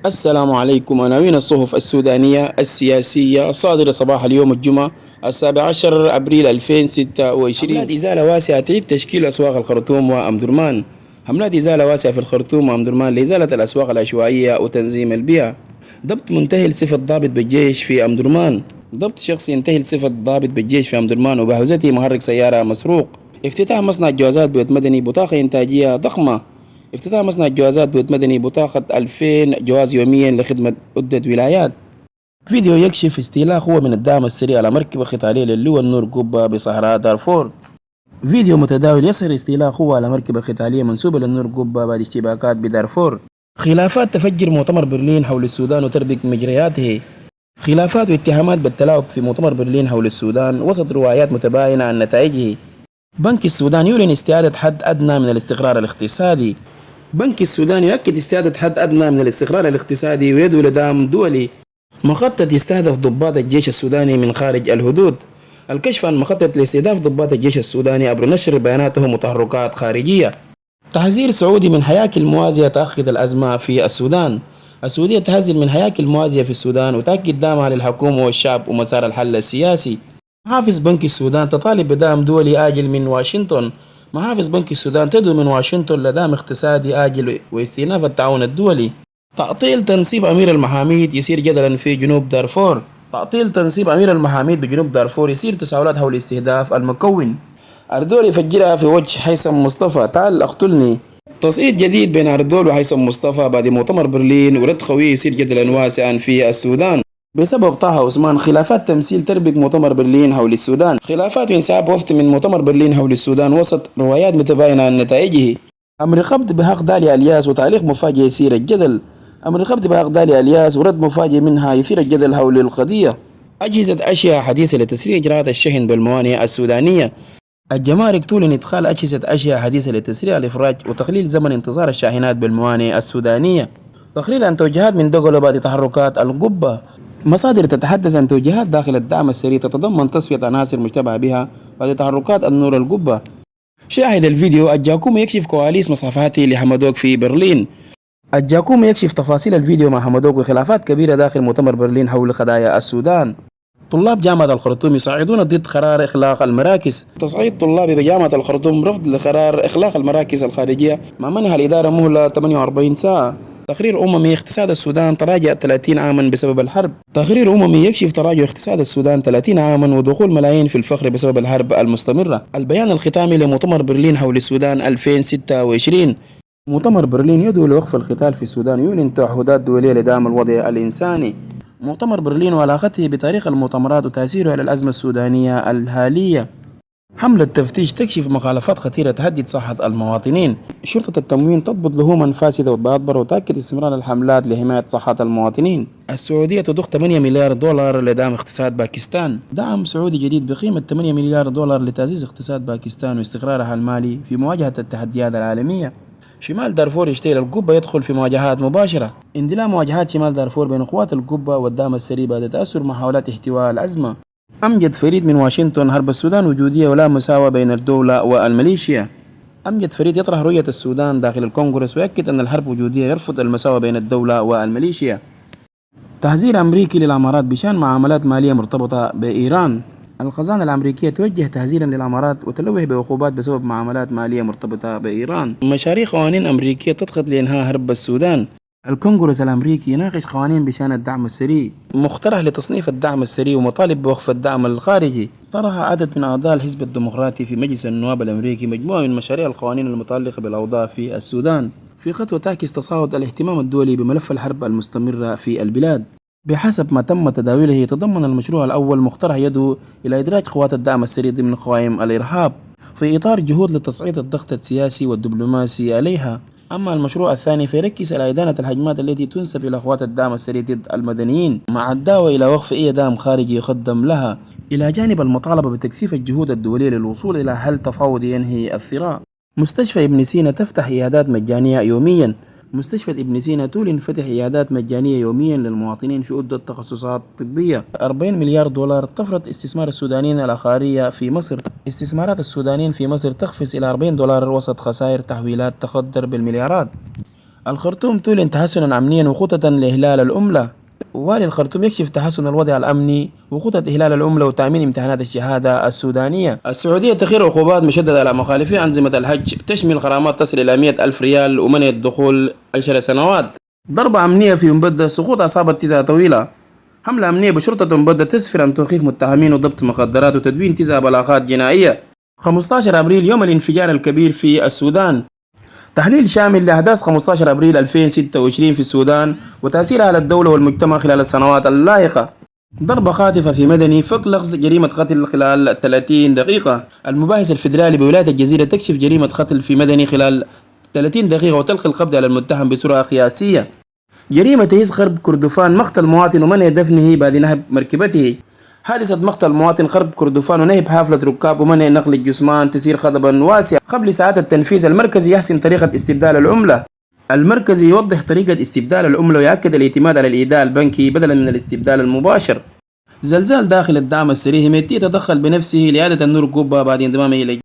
السلام عليكم. عناوين الصحف السودانية السياسية الصادرة صباح اليوم الجمعة 17 أبريل 2026. حملات إزالة واسعة تعيد تشكيل أسواق الخرطوم وأم درمان. حملات إزالة واسعة في الخرطوم وأم درمان لإزالة الأسواق العشوائية وتنظيم البيئة. ضبط منتهي لصفة ضابط بالجيش في أم درمان. ضبط شخص ينتهي لصفة ضابط بالجيش في أم درمان وبحوزته محرك سيارة مسروق. افتتاح مصنع جوازات بيوت مدني بطاقة إنتاجية ضخمة. افتتاح مصنع جوازات بيوت مدني بطاقة 2000 جواز يوميا لخدمة عدة ولايات. فيديو يكشف استيلاء قوة من الدعم السريع على مركبة قتالية للواء النور قبة بصحراء دارفور. فيديو متداول يصهر استيلاء قوة على مركبة قتالية منسوبة للنور قبة بعد اشتباكات بدارفور. خلافات تفجر مؤتمر برلين حول السودان وتربك مجرياته. خلافات واتهامات بالتلاعب في مؤتمر برلين حول السودان وسط روايات متباينة عن نتائجه. بنك السودان يعلن استعادة حد أدنى من الاستقرار الاقتصادي. بنك السودان يؤكد استعادة حد أدنى من الاستقرار الاقتصادي ويدعو لدعم دولي. مخطط يستهدف ضباط الجيش السوداني من خارج الحدود. الكشف عن مخطط لاستهداف ضباط الجيش السوداني عبر نشر بياناتهم وتحركات خارجية. تحذير سعودي من هياكل موازية تأخذ الأزمة في السودان. السعودية تحذر من هياكل موازية في السودان وتأكد دعمها للحكومة والشعب ومسار الحل السياسي. محافظ بنك السودان تطالب بدعم دولي آجل من واشنطن. محافظ بنك السودان تدعو من واشنطن لدعم اقتصادي آجل واستئناف التعاون الدولي. تعطيل تنصيب أمير المحاميد يصير جدلا في جنوب دارفور. تعطيل تنصيب أمير المحاميد بجنوب دارفور يصير تساؤلات حول استهداف المكون. أردول يفجرها في وجه هيثم مصطفى. تعال اقتلني. تصعيد جديد بين أردول وهيثم مصطفى بعد مؤتمر برلين ورد خوي يصير جدلا واسعا في السودان بسبب طه عثمان. خلافات تمثيل تربك مؤتمر برلين حول السودان. خلافات وانسحاب وفد من مؤتمر برلين حول السودان وسط روايات متباينة عن نتائجه. أمر قبض بحق داليا الياس وتعليق مفاجئ يثير الجدل. أمر قبض بحق داليا الياس ورد مفاجئ منها يثير الجدل حول القضية. أجهزة أشياء حديثة لتسريع إجراءات الشحن بالموانئ السودانية. الجمارك تعلن إدخال أجهزة أشياء حديثة لتسريع الإفراج وتقليل زمن انتظار الشاحنات بالموانئ السودانية. تقرير عن توجيهات من دوغلو بعد تحركات القبة. مصادر تتحدث عن توجيهات داخل الدعم السري تتضمن تصفية عناصر مشتبه بها بعد تحركات النور القبة. شاهد الفيديو. الجاكوم يكشف كواليس مصافحته لحمدوك في برلين. الجاكوم يكشف تفاصيل الفيديو مع حمدوك وخلافات كبيرة داخل مؤتمر برلين حول قضايا السودان. طلاب جامعة الخرطوم يصعدون ضد قرار إغلاق المراكز. تصعيد طلاب بجامعة الخرطوم رفض لقرار إغلاق المراكز الخارجية مع منها الإدارة مهلة 48 ساعة. تقرير أممي اقتصاد السودان تراجع 30 عاما بسبب الحرب. تقرير أممي يكشف تراجع اقتصاد السودان 30 عاما ودخول ملايين في الفقر بسبب الحرب المستمرة. البيان الختامي لمؤتمر برلين حول السودان 2026. مؤتمر برلين يدعو لوقف القتال في السودان يعلن تعهدات دولية لدعم الوضع الإنساني. مؤتمر برلين وعلاقته بتاريخ المؤتمرات وتأثيره على الأزمة السودانية الحالية. حملة تفتيش تكشف مخالفات خطيرة تهدد صحة المواطنين. شرطة التموين تضبط لهوما فاسدة وتبعبر وتأكد استمرار الحملات لحماية صحة المواطنين. السعودية تضخ 8 مليار دولار لدعم اقتصاد باكستان. دعم سعودي جديد بقيمة 8 مليار دولار لتعزيز اقتصاد باكستان واستقرارها المالي في مواجهة التحديات العالمية. شمال دارفور يشتغل القبة يدخل في مواجهات مباشرة. اندلاع مواجهات شمال دارفور بين قوات القبة والدعم السري بعد تأثر محاولات احتواء الأزمة. أمجد فريد من واشنطن. حرب السودان وجودية ولا مساواة بين الدولة والميليشيا. أمجد فريد يطرح رؤية السودان داخل الكونغرس ويأكد أن الحرب وجودية يرفض المساواة بين الدولة والميليشيا. تحذير أمريكي للعمارات بشأن معاملات مالية مرتبطة بإيران. الخزانة الأمريكية توجه تحذيرا للعمارات وتلوح بعقوبات بسبب معاملات مالية مرتبطة بإيران. مشاريع قوانين أمريكية تضغط لإنهاء حرب السودان. الكونغرس الأمريكي يناقش قوانين بشأن الدعم السري. مقترح لتصنيف الدعم السري ومطالب بوقف الدعم الخارجي. طرح عدد من أعضاء الحزب الديمقراطي في مجلس النواب الأمريكي مجموعة من مشاريع القوانين المتعلقة بالأوضاع في السودان في خطوة تعكس تصاعد الاهتمام الدولي بملف الحرب المستمرة في البلاد. بحسب ما تم تداوله يتضمن المشروع الأول مقترح يدعو إلى إدراج قوات الدعم السري ضمن قوائم الإرهاب في إطار جهود لتصعيد الضغط السياسي والدبلوماسي عليها. أما المشروع الثاني فيركز على إدانة الهجمات التي تنسب إلى قوات الدعم السري ضد المدنيين مع الدعوة إلى وقف أي دعم خارجي يقدم لها إلى جانب المطالبة بتكثيف الجهود الدولية للوصول إلى حل تفاوضي ينهي الصراع. مستشفى ابن سينا تفتح عيادات مجانية يوميا. مستشفى ابن سينا تعلن فتح عيادات مجانية يوميا للمواطنين في عدة تخصصات طبية. 40 مليار دولار طفرة استثمار السودانيين العقارية في مصر. استثمارات السودانيين في مصر تقفز إلى 40 دولار وسط خسائر تحويلات تقدر بالمليارات. الخرطوم تعلن تحسنا أمنيا وخططا لإهلال العملة. والي الخرطوم يكشف تحسن الوضع الأمني وخطط إهلال العملة وتأمين امتحانات الشهادة السودانية. السعودية تخير عقوبات مشددة على مخالفي أنظمة الحج تشمل غرامات تصل إلى 100,000 ريال ومنع الدخول 10 سنوات. ضربة أمنية في مبدة سقوط أصابت تسعة طويلة. حملة أمنية بشرطة مبدة تسفر عن توقيف متهمين وضبط مخدرات وتدوين 9 بلاغات جنائية. 15 أبريل يوم الانفجار الكبير في السودان. تحليل شامل لأحداث 15 أبريل 2026 في السودان وتأثيرها على الدولة والمجتمع خلال السنوات اللاحقة. ضربة خاطفة في مدني فك لغز جريمة قتل خلال 30 دقيقة. المباحث الفيدرالي بولاية الجزيرة تكشف جريمة قتل في مدني خلال 30 دقيقة وتلقي القبض على المتهم بسرعة قياسية. جريمة تهيس غرب كردفان مقتل مواطن ومنع دفنه بعد نهب مركبته. حادثة مقتل مواطن غرب كردفان ونهب حافلة ركاب ومنع نقل الجثمان تثير غضبا واسعا. قبل ساعات التنفيذ المركزي يحسن طريقة استبدال العملة. المركزي يوضح طريقة استبدال العملة ويأكد الاعتماد على الإيداع البنكي بدلا من الاستبدال المباشر. زلزال داخل الدعم السريع ميتي يتدخل بنفسه لإعادة النور قبة بعد انضمامه إلى